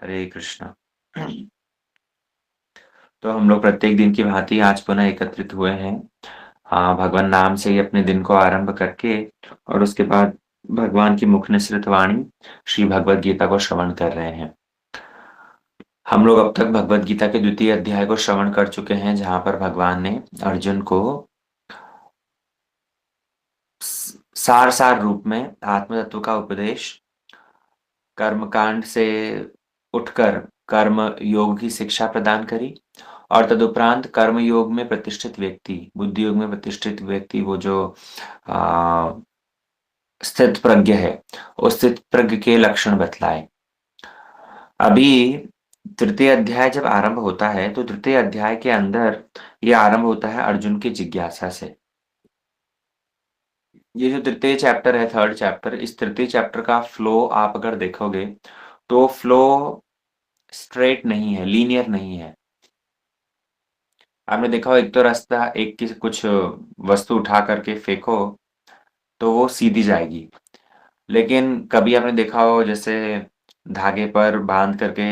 हरे कृष्णा। तो हम लोग प्रत्येक दिन की भांति आज पुनः एकत्रित हुए हैं। हाँ, भगवान नाम से ही अपने दिन को आरंभ करके और उसके बाद भगवान की मुख निसृत वाणी श्री भगवद गीता को श्रवण कर रहे हैं। हम लोग अब तक भगवद गीता के द्वितीय अध्याय को श्रवण कर चुके हैं, जहां पर भगवान ने अर्जुन को सार सार रूप में आत्म तत्व का उपदेश, कर्मकांड से उठकर कर्म योग की शिक्षा प्रदान करी और तदुपरांत कर्म योग में प्रतिष्ठित व्यक्ति, बुद्धि योग में प्रतिष्ठित व्यक्ति, वो जो आ, स्थित प्रज्ञ है, उस स्थित प्रज्ञ के लक्षण बतलाए। अभी तृतीय अध्याय जब आरंभ होता है तो तृतीय अध्याय के अंदर ये आरंभ होता है अर्जुन की जिज्ञासा से। ये जो तृतीय चैप्टर है, थर्ड चैप्टर, इस तृतीय चैप्टर का फ्लो आप अगर देखोगे तो फ्लो स्ट्रेट नहीं है, लीनियर नहीं है। आपने देखा हो, एक तो रास्ता, एक की कुछ वस्तु उठा करके फेंको तो वो सीधी जाएगी। लेकिन कभी आपने देखा हो जैसे धागे पर बांध करके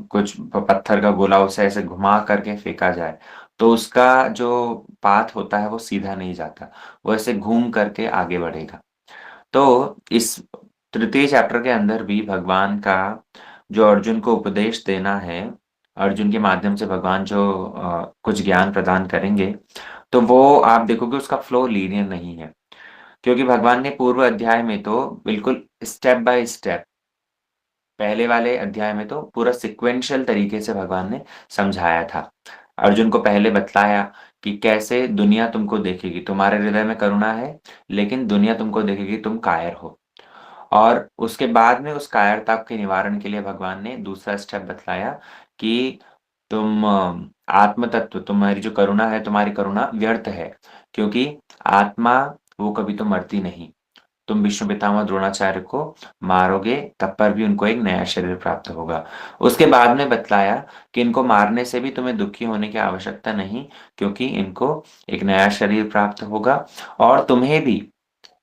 कुछ पत्थर का गोला उसे ऐसे घुमा करके फेंका जाए तो उसका जो पाथ होता है वो सीधा नहीं जाता, वो ऐसे घूम करके आगे बढ़ेगा। तो इस तृतीय चैप्टर के अंदर भी भगवान का जो अर्जुन को उपदेश देना है, अर्जुन के माध्यम से भगवान जो कुछ ज्ञान प्रदान करेंगे, तो वो आप देखोगे उसका फ्लो लीनियर नहीं है। क्योंकि भगवान ने पूर्व अध्याय में तो बिल्कुल स्टेप बाय स्टेप, पहले वाले अध्याय में तो पूरा सिक्वेंशियल तरीके से भगवान ने समझाया था। अर्जुन को पहले बतलाया कि कैसे दुनिया तुमको देखेगी, तुम्हारे हृदय में करुणा है लेकिन दुनिया तुमको देखेगी तुम कायर हो। और उसके बाद में उस कायरता के निवारण के लिए भगवान ने दूसरा स्टेप बतलाया कि तुम आत्म तत्व, तुम्हारी जो करुणा है, तुम्हारी करुणा व्यर्थ है, क्योंकि आत्मा वो कभी तो मरती नहीं। तुम भीष्म पितामह द्रोणाचार्य को मारोगे तब पर भी उनको एक नया शरीर प्राप्त होगा। उसके बाद में बतलाया कि इनको मारने से भी तुम्हें दुखी होने की आवश्यकता नहीं, क्योंकि इनको एक नया शरीर प्राप्त होगा और तुम्हें भी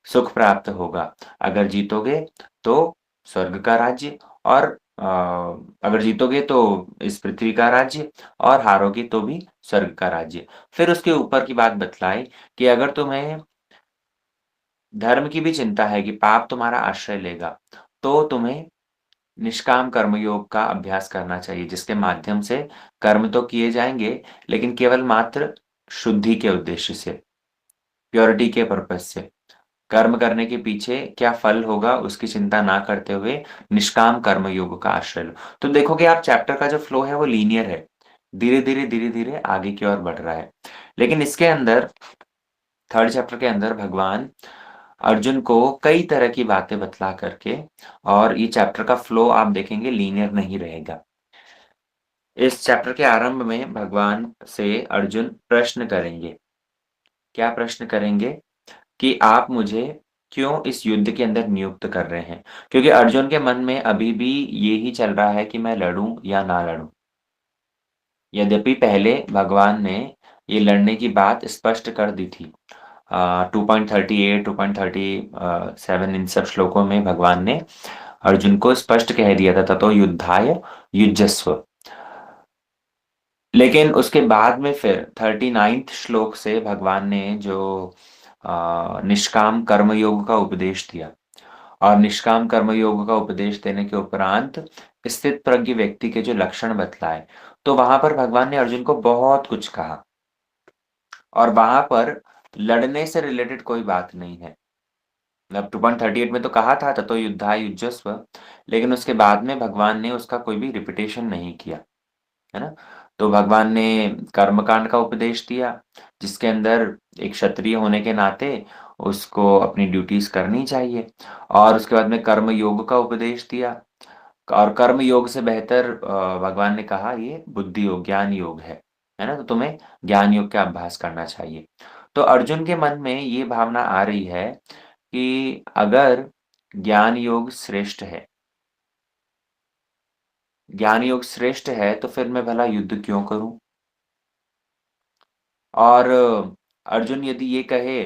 सुख प्राप्त होगा। अगर जीतोगे तो स्वर्ग का राज्य, और अगर जीतोगे तो इस पृथ्वी का राज्य, और हारोगे तो भी स्वर्ग का राज्य। फिर उसके ऊपर की बात बतलाई कि अगर तुम्हें धर्म की भी चिंता है कि पाप तुम्हारा आश्रय लेगा, तो तुम्हें निष्काम कर्मयोग का अभ्यास करना चाहिए, जिसके माध्यम से कर्म तो किए जाएंगे लेकिन केवल मात्र शुद्धि के उद्देश्य से, प्योरिटी के पर्पज से। कर्म करने के पीछे क्या फल होगा उसकी चिंता ना करते हुए निष्काम कर्म योग का आश्रय लो। तो देखोगे आप, चैप्टर का जो फ्लो है वो लीनियर है, धीरे धीरे आगे की ओर बढ़ रहा है। लेकिन इसके अंदर, थर्ड चैप्टर के अंदर, भगवान अर्जुन को कई तरह की बातें बतला करके, और ये चैप्टर का फ्लो आप देखेंगे लीनियर नहीं रहेगा। इस चैप्टर के आरंभ में भगवान से अर्जुन प्रश्न करेंगे। क्या प्रश्न करेंगे? कि आप मुझे क्यों इस युद्ध के अंदर नियुक्त कर रहे हैं? क्योंकि अर्जुन के मन में अभी भी ये ही चल रहा है कि मैं लड़ूं या ना लड़ूं। यद्यपि पहले भगवान ने ये लड़ने की बात स्पष्ट कर दी थी। 2.38, 2.37, इन सब श्लोकों में भगवान ने अर्जुन को स्पष्ट कह दिया था, ततो युद्धाय युज्यस्व। लेकिन उसके बाद में फिर 39th श्लोक से भगवान ने जो निष्काम कर्मयोग का उपदेश दिया, और निष्काम कर्मयोग का उपदेश देने के उपरांत स्थित प्रज्ञ व्यक्ति के जो लक्षण बतलाए, तो वहां पर भगवान ने अर्जुन को बहुत कुछ कहा, और वहां पर लड़ने से रिलेटेड कोई बात नहीं है। मतलब 2.38 में तो कहा था ततो युद्धा युज्यस्व, लेकिन उसके बाद में भगवान ने उसका कोई भी रिपीटेशन नहीं किया, है ना। तो भगवान ने कर्मकांड का उपदेश दिया, जिसके अंदर एक क्षत्रिय होने के नाते उसको अपनी ड्यूटीज करनी चाहिए। और उसके बाद में कर्म योग का उपदेश दिया, और कर्म योग से बेहतर भगवान ने कहा ये बुद्धि योग, ज्ञान योग है ना। तो तुम्हें ज्ञान योग का अभ्यास करना चाहिए। तो अर्जुन के मन में ये भावना आ रही है कि अगर ज्ञान योग श्रेष्ठ है, ज्ञान योग श्रेष्ठ है, तो फिर मैं भला युद्ध क्यों करूं? और अर्जुन यदि ये कहे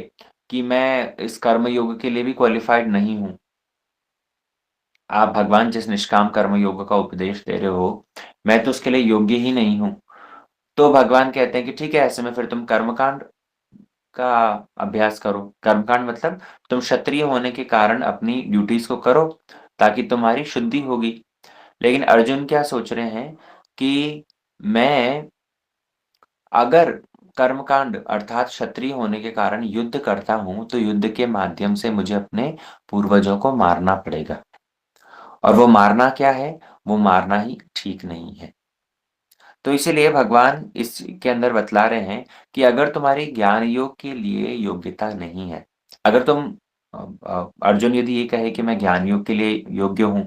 कि मैं इस कर्म योग के लिए भी क्वालिफाइड नहीं हूं, आप भगवान जिस निष्काम कर्म योग का उपदेश दे रहे हो, मैं तो उसके लिए योग्य ही नहीं हूँ। तो भगवान कहते हैं कि ठीक है, ऐसे में फिर तुम कर्मकांड का अभ्यास करो। कर्मकांड मतलब तुम क्षत्रिय होने के कारण अपनी ड्यूटीज को करो, ताकि तुम्हारी शुद्धि होगी। लेकिन अर्जुन क्या सोच रहे हैं कि मैं अगर कर्मकांड अर्थात क्षत्रिय होने के कारण युद्ध करता हूं, तो युद्ध के माध्यम से मुझे अपने पूर्वजों को मारना पड़ेगा। और वो मारना क्या है? वो मारना ही ठीक नहीं है। तो इसीलिए भगवान इसके अंदर बतला रहे हैं कि अगर तुम्हारी ज्ञान योग के लिए योग्यता नहीं है, अगर तुम अर्जुन यदि ये कहे कि मैं ज्ञान योग के लिए योग्य हूं,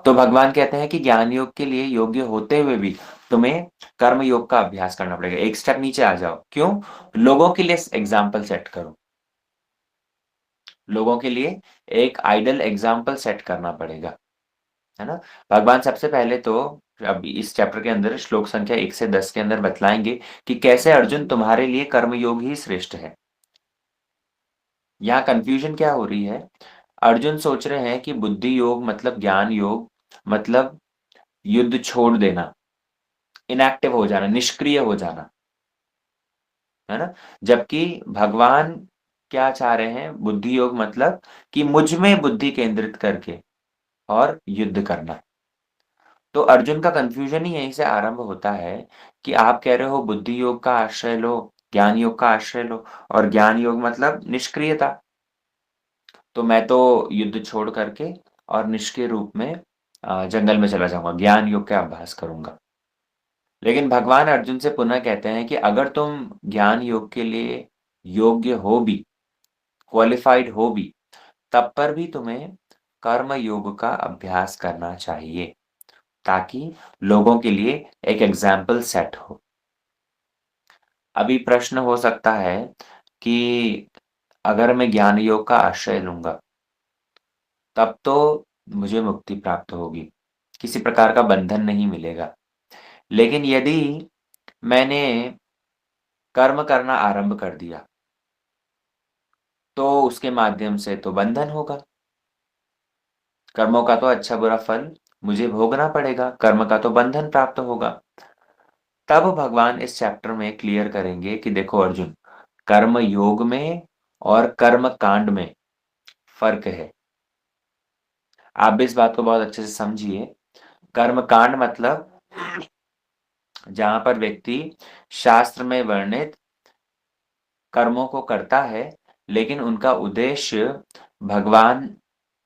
तो भगवान कहते हैं कि ज्ञान योग के लिए योग्य होते हुए भी तुम्हें कर्म योग का अभ्यास करना पड़ेगा। एक स्टेप नीचे आ जाओ। क्यों? लोगों के लिए एग्जाम्पल सेट करो। लोगों के लिए एक आइडल एग्जाम्पल सेट करना पड़ेगा, है ना? भगवान सबसे पहले तो अब इस चैप्टर के अंदर श्लोक संख्या 1 से 10 के अंदर बतलाएंगे कि कैसे अर्जुन तुम्हारे लिए कर्मयोग ही श्रेष्ठ है। यहाँ कंफ्यूजन क्या हो रही है? अर्जुन सोच रहे हैं कि बुद्धि योग मतलब ज्ञान योग मतलब युद्ध छोड़ देना, इनएक्टिव हो जाना, निष्क्रिय हो जाना, है ना? जबकि भगवान क्या चाह रहे हैं? बुद्धि योग मतलब कि मुझ में बुद्धि केंद्रित करके और युद्ध करना। तो अर्जुन का कंफ्यूजन ही यहीं से आरंभ होता है कि आप कह रहे हो बुद्धि योग का आश्रय लो, ज्ञान योग का आश्रय लो, और ज्ञान योग मतलब निष्क्रियता। तो मैं तो युद्ध छोड़ करके और निष्क्रिय रूप में जंगल में चला जाऊंगा, ज्ञान योग का अभ्यास करूंगा। लेकिन भगवान अर्जुन से पुनः कहते हैं कि अगर तुम ज्ञान योग के लिए योग्य हो भी, क्वालिफाइड हो भी, तब पर भी तुम्हें कर्म योग का अभ्यास करना चाहिए, ताकि लोगों के लिए एक एग्जाम्पल सेट हो। अभी प्रश्न हो सकता है कि अगर मैं ज्ञान योग का आश्रय लूंगा, तब तो मुझे मुक्ति प्राप्त होगी, किसी प्रकार का बंधन नहीं मिलेगा। लेकिन यदि मैंने कर्म करना आरंभ कर दिया, तो उसके माध्यम से तो बंधन होगा। कर्मों का तो अच्छा बुरा फल मुझे भोगना पड़ेगा, कर्म का तो बंधन प्राप्त होगा। तब भगवान इस चैप्टर में क्लियर करेंगे कि देखो अर्जुन, कर्म योग में और कर्म कांड में फर्क है। आप भी इस बात को बहुत अच्छे से समझिए। कर्म कांड मतलब जहां पर व्यक्ति शास्त्र में वर्णित कर्मों को करता है, लेकिन उनका उद्देश्य भगवान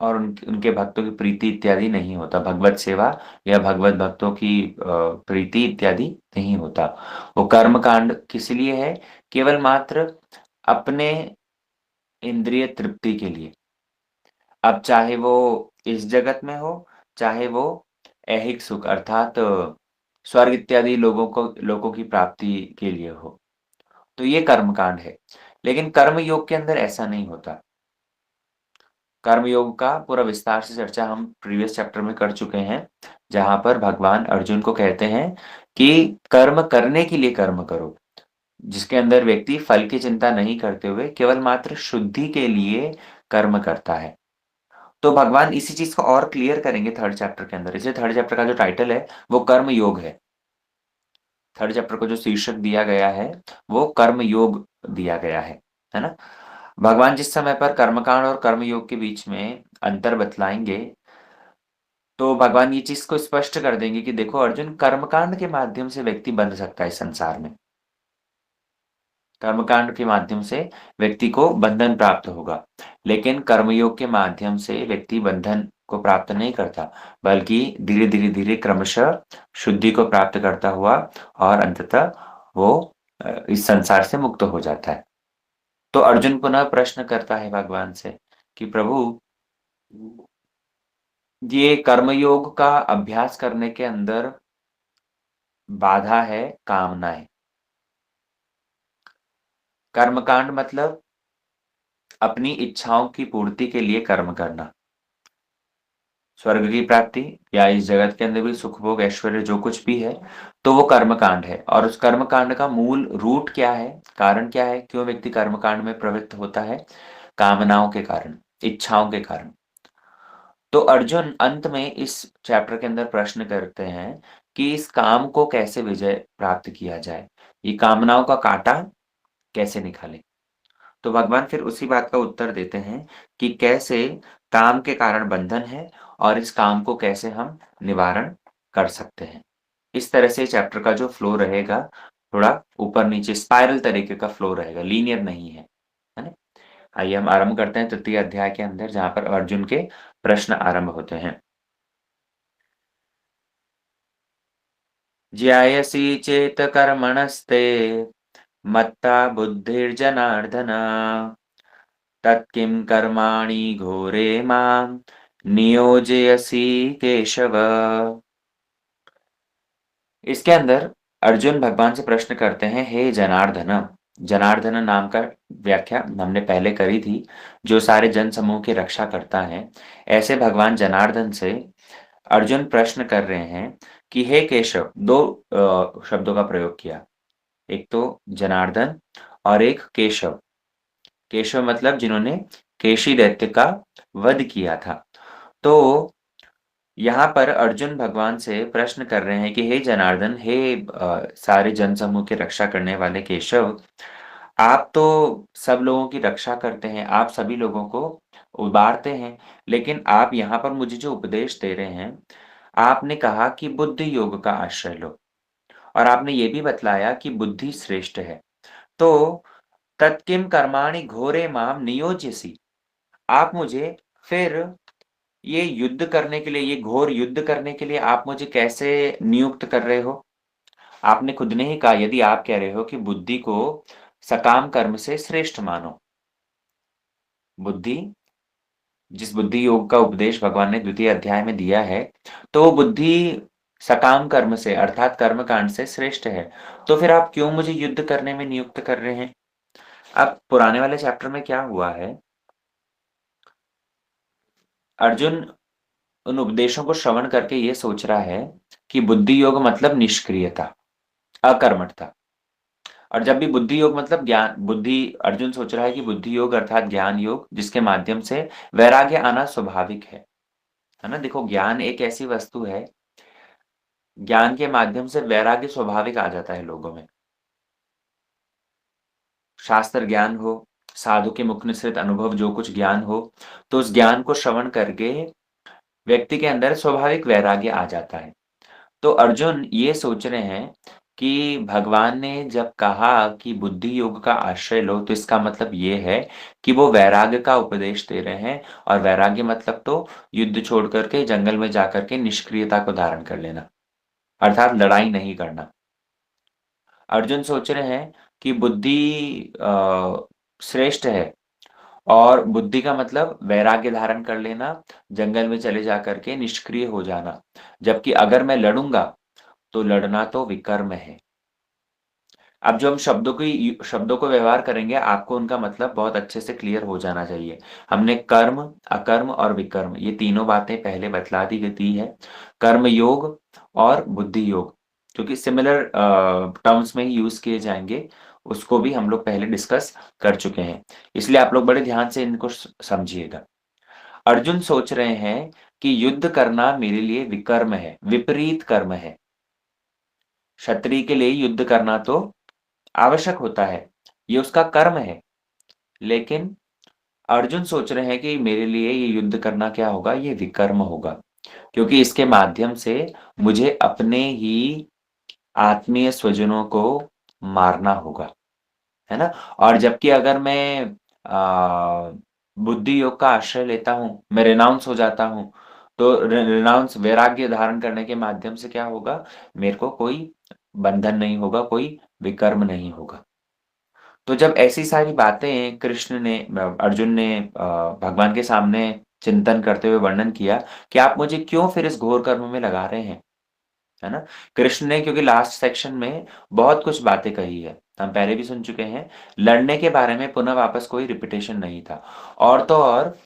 और उनके भक्तों की प्रीति इत्यादि नहीं होता, भगवत सेवा या भगवत भक्तों की प्रीति इत्यादि नहीं होता। वो कर्म कांड किस लिए है? केवल मात्र अपने इंद्रिय तृप्ति के लिए। अब चाहे वो इस जगत में हो, चाहे वो ऐहिक सुख अर्थात स्वर्ग इत्यादि लोगों की प्राप्ति के लिए हो, तो ये कर्मकांड है। लेकिन कर्म योग के अंदर ऐसा नहीं होता। कर्म योग का पूरा विस्तार से चर्चा हम प्रीवियस चैप्टर में कर चुके हैं, जहां पर भगवान अर्जुन को कहते हैं कि कर्म करने के लिए कर्म करो, जिसके अंदर व्यक्ति फल की चिंता नहीं करते हुए केवल मात्र शुद्धि के लिए कर्म करता है। तो भगवान इसी चीज को और क्लियर करेंगे थर्ड चैप्टर के अंदर। इसलिए थर्ड चैप्टर का जो टाइटल है वो कर्म योग है। थर्ड चैप्टर को जो शीर्षक दिया गया है वो कर्म योग दिया गया है ना? भगवान जिस समय पर कर्मकांड और कर्म योग के बीच में अंतर बतलाएंगे, तो भगवान ये चीज को स्पष्ट कर देंगे कि देखो अर्जुन, कर्मकांड के माध्यम से व्यक्ति बंध सकता है इस संसार में। कर्मकांड के माध्यम से व्यक्ति को बंधन प्राप्त होगा, लेकिन कर्मयोग के माध्यम से व्यक्ति बंधन को प्राप्त नहीं करता, बल्कि धीरे धीरे धीरे क्रमशः शुद्धि को प्राप्त करता हुआ और अंततः वो इस संसार से मुक्त हो जाता है। तो अर्जुन पुनः प्रश्न करता है भगवान से कि प्रभु, ये कर्मयोग का अभ्यास करने के अंदर बाधा है कामनाएं। कर्मकांड मतलब अपनी इच्छाओं की पूर्ति के लिए कर्म करना, स्वर्ग की प्राप्ति या इस जगत के अंदर भी सुख भोग ऐश्वर्य जो कुछ भी है, तो वो कर्मकांड है। और उस कर्मकांड का मूल रूट क्या है, कारण क्या है, क्यों व्यक्ति कर्मकांड में प्रवृत्त होता है? कामनाओं के कारण, इच्छाओं के कारण। तो अर्जुन अंत में इस चैप्टर के अंदर प्रश्न करते हैं कि इस काम को कैसे विजय प्राप्त किया जाए? ये कामनाओं का काँटा कैसे निकालें? तो भगवान फिर उसी बात का उत्तर देते हैं कि कैसे काम के कारण बंधन है और इस काम को कैसे हम निवारण कर सकते हैं। इस तरह से चैप्टर का जो फ्लो रहेगा, थोड़ा ऊपर-नीचे स्पाइरल तरीके का फ्लो रहेगा, लीनियर नहीं है। है ना? आइए हम आरंभ करते हैं तृतीय अध्याय के अंदर जहाँ पर अर्जुन के प्रश्न आरंभ होते हैं। ज्यायसि चेत कर्मणस्ते मत्ता बुद्धिर्जनार्दन तत्किं कर्माणि घोरे मां नियोजयसि केशव। इसके अंदर अर्जुन भगवान से प्रश्न करते हैं, हे जनार्दन। जनार्दन नाम का व्याख्या हमने पहले करी थी, जो सारे जन समूह की रक्षा करता है। ऐसे भगवान जनार्दन से अर्जुन प्रश्न कर रहे हैं कि हे केशव, दो शब्दों का प्रयोग किया। एक तो जनार्दन और एक केशव। केशव मतलब जिन्होंने केशी दैत्य का वध किया था। तो यहाँ पर अर्जुन भगवान से प्रश्न कर रहे हैं कि हे जनार्दन, हे सारे जनसमूह की रक्षा करने वाले केशव, आप तो सब लोगों की रक्षा करते हैं, आप सभी लोगों को उबारते हैं, लेकिन आप यहाँ पर मुझे जो उपदेश दे रहे हैं, आपने कहा कि बुद्धि योग का आश्रय लो और आपने ये भी बतलाया कि बुद्धि श्रेष्ठ है। तो तत्किं कर्माणि घोरे माम नियोज्यसि। आप मुझे फिर ये युद्ध करने के लिए, ये घोर युद्ध करने के लिए आप मुझे कैसे नियुक्त कर रहे हो? आपने खुद ने ही कहा, यदि आप कह रहे हो कि बुद्धि को सकाम कर्म से श्रेष्ठ मानो। बुद्धि, जिस बुद्धि योग का उपदेश भगवान ने द्वितीय अध्याय में दिया है, तो वो बुद्धि सकाम कर्म से अर्थात कर्म कांड से श्रेष्ठ है। तो फिर आप क्यों मुझे युद्ध करने में नियुक्त कर रहे हैं? अब पुराने वाले चैप्टर में क्या हुआ है, अर्जुन उन उपदेशों को श्रवण करके ये सोच रहा है कि बुद्धि योग मतलब निष्क्रियता, अकर्मठता। और जब भी बुद्धि योग मतलब ज्ञान, बुद्धि, अर्जुन सोच रहा है कि बुद्धि योग अर्थात ज्ञान योग जिसके माध्यम से वैराग्य आना स्वाभाविक है ना? देखो, ज्ञान एक ऐसी वस्तु है, ज्ञान के माध्यम से वैराग्य स्वाभाविक आ जाता है लोगों में। शास्त्र ज्ञान हो, साधु के मुख निसृत अनुभव जो कुछ ज्ञान हो, तो उस ज्ञान को श्रवण करके व्यक्ति के अंदर स्वाभाविक वैराग्य आ जाता है। तो अर्जुन ये सोच रहे हैं कि भगवान ने जब कहा कि बुद्धि योग का आश्रय लो, तो इसका मतलब ये है कि वो वैराग्य का उपदेश दे रहे हैं और वैराग्य मतलब तो युद्ध छोड़ करके जंगल में जाकर के निष्क्रियता को धारण कर लेना, अर्थात लड़ाई नहीं करना। अर्जुन सोच रहे हैं कि बुद्धि श्रेष्ठ है और बुद्धि का मतलब वैराग्य धारण कर लेना, जंगल में चले जाकर के निष्क्रिय हो जाना। जबकि अगर मैं लड़ूंगा, तो लड़ना तो विकर्म है। अब जो हम शब्दों को व्यवहार करेंगे, आपको उनका मतलब बहुत अच्छे से क्लियर हो जाना चाहिए। हमने कर्म, अकर्म और विकर्म ये तीनों बातें पहले बतला दी गई है। कर्म योग और बुद्धि योग, क्योंकि सिमिलर टर्म्स में ही यूज़ किए जाएँगे, उसको भी हम लोग पहले डिस्कस कर चुके हैं। इसलिए आप लोग बड़े ध्यान से इनको समझिएगा। अर्जुन सोच रहे हैं कि युद्ध करना मेरे लिए विकर्म है, विपरीत कर्म है। क्षत्रिय के लिए युद्ध करना तो आवश्यक होता है, ये उसका कर्म है। लेकिन अर्जुन सोच रहे हैं कि मेरे लिए ये युद्ध करना क्या होगा, ये विकर्म होगा। क्योंकि इसके माध्यम से मुझे अपने ही आत्मीय स्वजनों को मारना होगा, है ना? और जबकि अगर मैं बुद्धि योग का आश्रय लेता हूँ, मैं रिनाउंस हो जाता हूँ, तो रिनाउंस वैराग्य धारण करने के माध्यम से क्या होगा, मेरे को कोई बंधन नहीं होगा, कोई विकर्म नहीं होगा। तो जब ऐसी सारी बातें कृष्ण ने अर्जुन ने भगवान के सामने चिंतन करते हुए वर्णन किया कि आप मुझे क्यों फिर इस घोर कर्म में लगा रहे हैं, है ना? कृष्ण ने, क्योंकि लास्ट सेक्शन में बहुत कुछ बातें कही है, हम पहले भी सुन चुके हैं, लड़ने के बारे में पुनः वापस कोई रिपीटेशन नहीं था। और तो और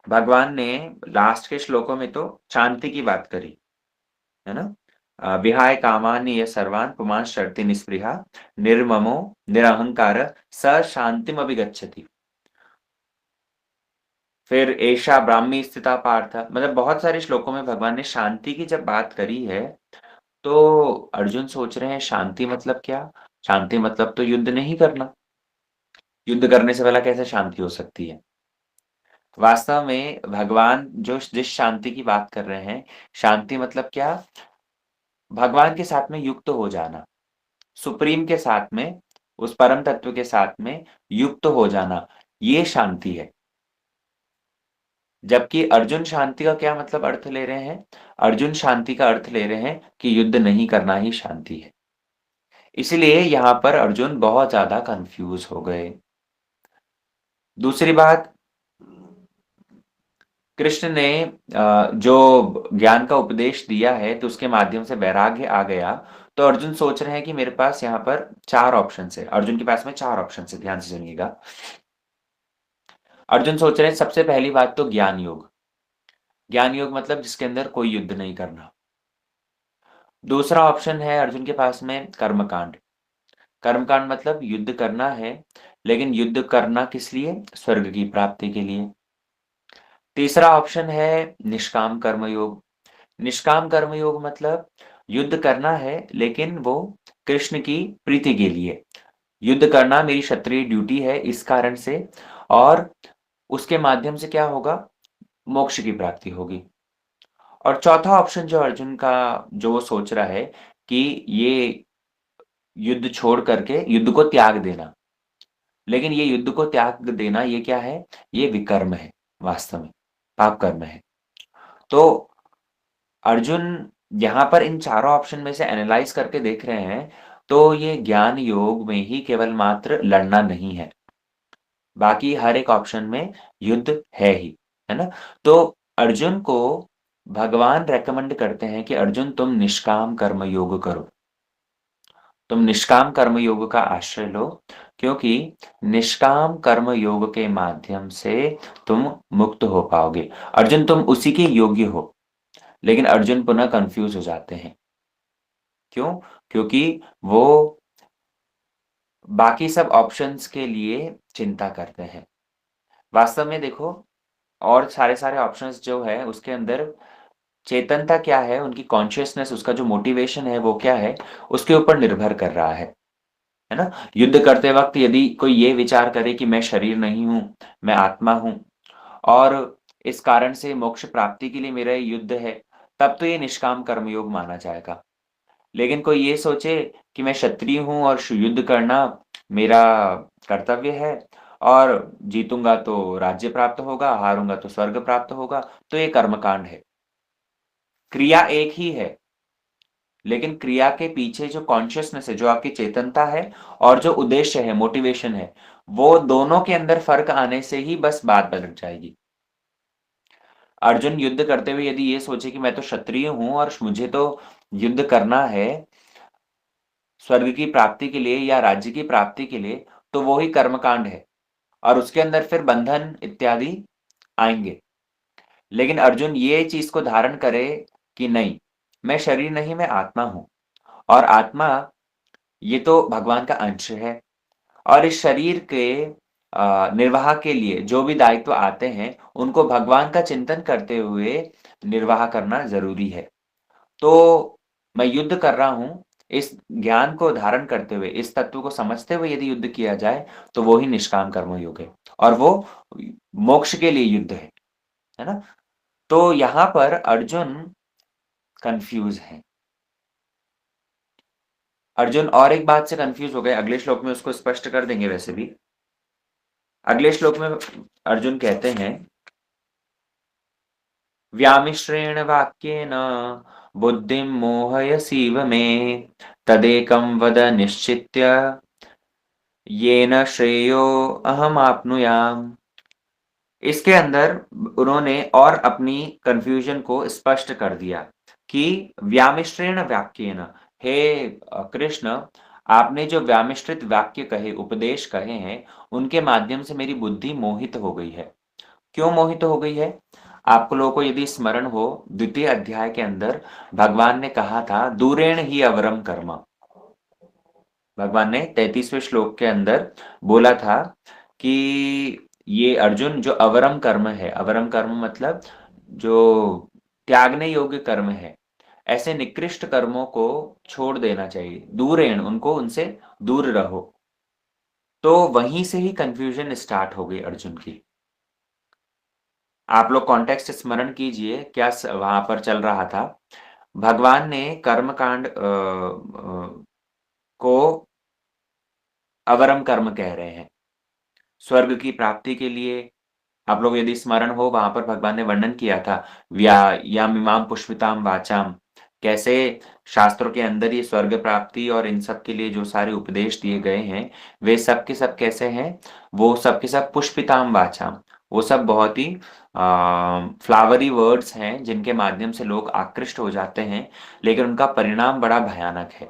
भगवान ने लास्ट के श्लोकों में तो शांति की बात करी, है ना? विहाय कामानि यः सर्वान् पुमांश्चरति निःस्पृहा निर्ममो, निरहंकार स शांतिमभिगच्छति। फिर एषा ब्राह्मी स्थिता पार्थ, मतलब बहुत सारे श्लोकों में भगवान ने शांति की जब बात करी है, तो अर्जुन सोच रहे हैं शांति मतलब क्या? शांति मतलब तो युद्ध नहीं करना। युद्ध करने से भला कैसे शांति हो सकती है? वास्तव में भगवान जो जिस शांति की बात कर रहे हैं, शांति मतलब क्या? भगवान के साथ में युक्त हो जाना, सुप्रीम के साथ में, उस परम तत्व के साथ में युक्त हो जाना, ये शांति है। जबकि अर्जुन शांति का क्या मतलब अर्थ ले रहे हैं? अर्जुन शांति का अर्थ ले रहे हैं कि युद्ध नहीं करना ही शांति है। इसलिए यहाँ पर अर्जुन बहुत ज़्यादा कन्फ्यूज़ हो गए। दूसरी बात, कृष्ण ने जो ज्ञान का उपदेश दिया है तो उसके माध्यम से वैराग्य आ गया, तो अर्जुन सोच रहे हैं कि मेरे पास यहाँ पर 4 ऑप्शंस है। अर्जुन के पास में 4 ऑप्शंस है, ध्यान से सुनिएगा। अर्जुन सोच रहे हैं सबसे पहली बात तो ज्ञान योग। ज्ञान योग मतलब जिसके अंदर कोई युद्ध नहीं करना। दूसरा ऑप्शन है अर्जुन के पास में कर्मकांड। कर्मकांड मतलब युद्ध करना है, लेकिन युद्ध करना किस लिए? स्वर्ग की प्राप्ति के लिए। तीसरा ऑप्शन है निष्काम कर्मयोग। निष्काम कर्मयोग मतलब युद्ध करना है, लेकिन वो कृष्ण की प्रीति के लिए। युद्ध करना मेरी क्षत्रिय ड्यूटी है इस कारण से, और उसके माध्यम से क्या होगा? मोक्ष की प्राप्ति होगी। और चौथा ऑप्शन जो अर्जुन का जो वो सोच रहा है कि ये युद्ध छोड़ करके युद्ध को त्याग देना। लेकिन ये युद्ध को त्याग देना ये क्या है? ये विकर्म है, वास्तव में पाप कर्म है। तो अर्जुन यहाँ पर इन चारों ऑप्शन में से एनालाइज करके देख रहे हैं, तो ये ज्ञान योग में ही केवल मात्र लड़ना नहीं है, बाकी हर एक ऑप्शन में युद्ध है ही, है ना? तो अर्जुन को भगवान रेकमेंड करते हैं कि अर्जुन तुम निष्काम कर्म योग करो। तुम निष्काम कर्म योग का आश्रय लो, क्योंकि निष्काम कर्म योग के माध्यम से तुम मुक्त हो पाओगे। अर्जुन तुम उसी के योग्य हो। लेकिन अर्जुन पुनः कंफ्यूज हो जाते हैं। क्यों? क्योंकि वो बाकी सब ऑप्शंस के लिए चिंता करते हैं। वास्तव में देखो, और सारे-सारे ऑप्शंस जो है उसके अंदर चेतनता क्या है, उनकी कॉन्शियसनेस, उसका जो मोटिवेशन है वो क्या है, उसके ऊपर निर्भर कर रहा है ना? युद्ध करते वक़्त यदि कोई ये विचार करे कि मैं शरीर नहीं हूँ, मैं आत्मा हूँ और इस कारण से मोक्ष प्राप्ति के लिए मेरा ये युद्ध है, तब तो ये निष्काम कर्मयोग माना जाएगा। लेकिन कोई ये सोचे कि मैं क्षत्रिय हूँ और युद्ध करना मेरा कर्तव्य है, और जीतूँगा तो राज्य प्राप्त होगा, हारूँगा तो स्वर्ग प्राप्त होगा, तो ये कर्मकांड है। क्रिया एक ही है, लेकिन क्रिया के पीछे जो कॉन्शियसनेस है, जो आपकी चेतनता है और जो उद्देश्य है, मोटिवेशन है, वो दोनों के अंदर फ़र्क आने से ही बस बात पलट जाएगी। अर्जुन युद्ध करते हुए यदि ये सोचे कि मैं तो क्षत्रिय हूँ और मुझे तो युद्ध करना है स्वर्ग की प्राप्ति के लिए या राज्य की प्राप्ति के लिए, तो वो ही कर्मकांड है और उसके अंदर फिर बंधन इत्यादि आएँगे। लेकिन अर्जुन ये चीज़ को धारण करे कि नहीं, मैं शरीर नहीं, मैं आत्मा हूँ, और आत्मा ये तो भगवान का अंश है, और इस शरीर के निर्वाह के लिए जो भी दायित्व आते हैं, उनको भगवान का चिंतन करते हुए निर्वाह करना ज़रूरी है। तो मैं युद्ध कर रहा हूँ, इस ज्ञान को धारण करते हुए, इस तत्व को समझते हुए यदि युद्ध किया जाए, तो वो ही निष्काम कर्मयोग है और वो मोक्ष के लिए युद्ध है ना? तो यहाँ पर अर्जुन कन्फ्यूज़ हैं। अर्जुन और एक बात से कन्फ्यूज़ हो गए, अगले श्लोक में उसको स्पष्ट कर देंगे वैसे भी। अगले श्लोक में अर्जुन कहते हैं, व्यामिश्रेण वाक्येन बुद्धिं मोहयसीव मे, तदेकं वद निश्चित्य येन श्रेयो अहमाप्नुयाम्। इसके अंदर उन्होंने और अपनी कन्फ्यूजन को स्पष्ट कर दिया कि व्यामिश्रेण वाक्येन, हे कृष्ण, आपने जो व्यामिश्रित वाक्य कहे, उपदेश कहे हैं, उनके माध्यम से मेरी बुद्धि मोहित हो गई है। क्यों मोहित हो गई है? आप लोगों को यदि स्मरण हो, द्वितीय अध्याय के अंदर भगवान ने कहा था दूरेण ही अवरम कर्म। भगवान ने 33वें श्लोक के अंदर बोला था कि ये अर्जुन जो अवरम कर्म है, अवरम कर्म मतलब जो त्यागने योग्य कर्म है, ऐसे निकृष्ट कर्मों को छोड़ देना चाहिए, दूरेण, उनको उनसे दूर रहो। तो वहीं से ही कंफ्यूजन स्टार्ट हो गई अर्जुन की। आप लोग कॉन्टेक्स्ट स्मरण कीजिए क्या वहां पर चल रहा था। भगवान ने कर्मकांड को अवरम कर्म कह रहे हैं। स्वर्ग की प्राप्ति के लिए, आप लोग यदि स्मरण हो, वहां पर भगवान ने वर्णन किया था, व्या यामिमाम पुष्पिताम वाचाम, कैसे शास्त्रों के अंदर ये स्वर्ग प्राप्ति और इन सब के लिए जो सारे उपदेश दिए गए हैं, वे सब के सब कैसे हैं, वो सब के सब पुष्पिताम वाचाम, वो सब बहुत ही फ्लावरी वर्ड्स हैं जिनके माध्यम से लोग आकृष्ट हो जाते हैं, लेकिन उनका परिणाम बड़ा भयानक है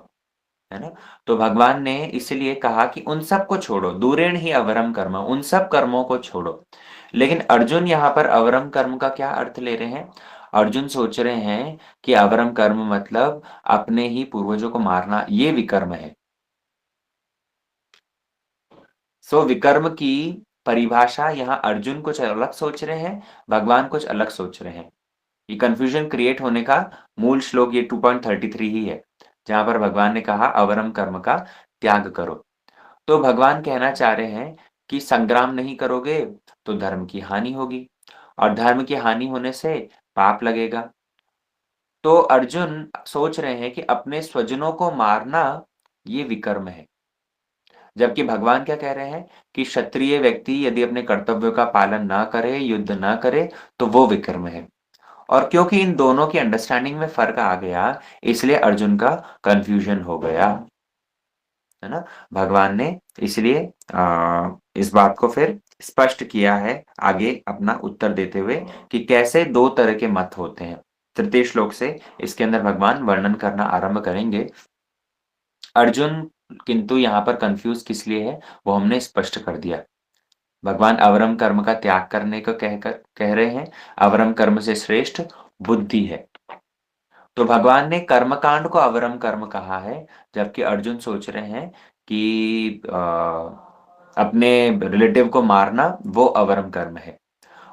ना। तो भगवान ने इसलिए कहा कि उन सब को छोड़ो, दूरेण ही अवरम कर्म, उन सब कर्मों को छोड़ो। लेकिन अर्जुन यहाँ पर अवरम कर्म का क्या अर्थ ले रहे हैं? अर्जुन सोच रहे हैं कि अवरम कर्म मतलब अपने ही पूर्वजों को मारना, ये विकर्म है। सो विकर्म की परिभाषा यहाँ अर्जुन कुछ अलग सोच रहे हैं, भगवान कुछ अलग सोच रहे हैं। ये कंफ्यूजन क्रिएट होने का मूल श्लोक ये 2.33 ही है, जहां पर भगवान ने कहा अवरम कर्म का त्याग करो। तो भगवान कहना चाह रहे हैं कि संग्राम नहीं करोगे तो धर्म की हानि होगी, और धर्म की हानि होने से पाप लगेगा। तो अर्जुन सोच रहे हैं कि अपने स्वजनों को मारना ये विकर्म है, जबकि भगवान क्या कह रहे हैं कि क्षत्रिय व्यक्ति यदि अपने कर्तव्यों का पालन ना करे, युद्ध ना करे, तो वो विकर्म है। और क्योंकि इन दोनों की अंडरस्टैंडिंग में फर्क आ गया, इसलिए अर्जुन का कंफ्यूजन हो गया, है ना। भगवान ने इसलिए इस बात को फिर स्पष्ट किया है आगे अपना उत्तर देते हुए कि कैसे दो तरह के मत होते हैं। तृतीय श्लोक से इसके अंदर भगवान वर्णन करना आरंभ करेंगे। अर्जुन किंतु यहाँ पर कंफ्यूज किस लिए है, वो हमने स्पष्ट कर दिया। भगवान अवरम कर्म का त्याग करने को कह रहे हैं। अवरम कर्म से श्रेष्ठ बुद्धि है। तो भगवान ने कर्मकांड को अवरम कर्म कहा है, जबकि अर्जुन सोच रहे हैं कि अपने रिलेटिव को मारना वो अवरम कर्म है।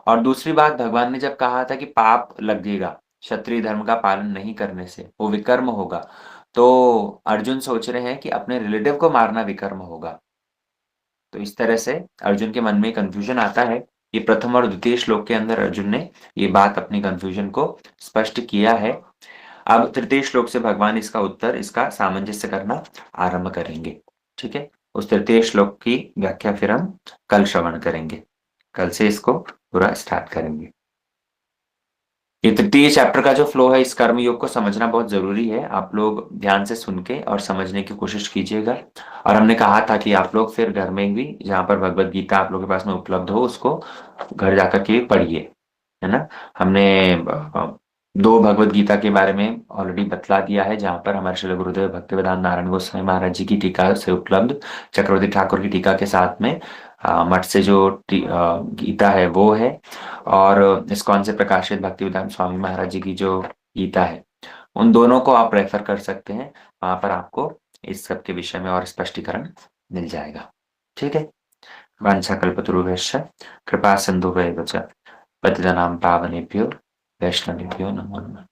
और दूसरी बात, भगवान ने जब कहा था कि पाप लगेगा क्षत्रिय धर्म का पालन नहीं करने से, वो विकर्म होगा, तो अर्जुन सोच रहे हैं कि अपने रिलेटिव को मारना विकर्म होगा। तो इस तरह से अर्जुन के मन में कंफ्यूजन आता है। ये प्रथम और द्वितीय श्लोक के अंदर अर्जुन ने ये बात अपनी कंफ्यूजन को स्पष्ट किया है। अब तृतीय श्लोक से भगवान इसका उत्तर, इसका सामंजस्य करना आरंभ करेंगे। ठीक है, उस तृतीय श्लोक की व्याख्या फिर हम कल श्रवण करेंगे। कल से इसको पूरा स्टार्ट करेंगे। ये तृतीय चैप्टर का जो फ्लो है, इस कर्म योग को समझना बहुत जरूरी है। आप लोग ध्यान से सुन के और समझने की कोशिश कीजिएगा। और हमने कहा था कि आप लोग फिर घर में भी, जहाँ पर भगवत गीता आप लोग के पास में उपलब्ध हो, उसको घर जाकर के पढ़िए, है ना। हमने दो भगवत गीता के बारे में ऑलरेडी बतला दिया है, जहाँ पर हमारे श्री गुरुदेव भक्तिवेदांत नारायण गोस्वामी महाराज जी की टीका से उपलब्ध चक्रवर्ती ठाकुर की टीका के साथ में मठ से जो गीता है वो है, और इस्कॉन से प्रकाशित भक्तिवेदांत स्वामी महाराज जी की जो गीता है, उन दोनों को आप रेफर कर सकते हैं। वहां पर आपको इस सब के विषय में और स्पष्टीकरण मिल जाएगा। ठीक है। वाञ्छाकल्पतरुभ्यश्च कृपा सिन्धुभ्यैव च पतितानां पावनेभ्यो वैष्णवेभ्यो नमो नमः।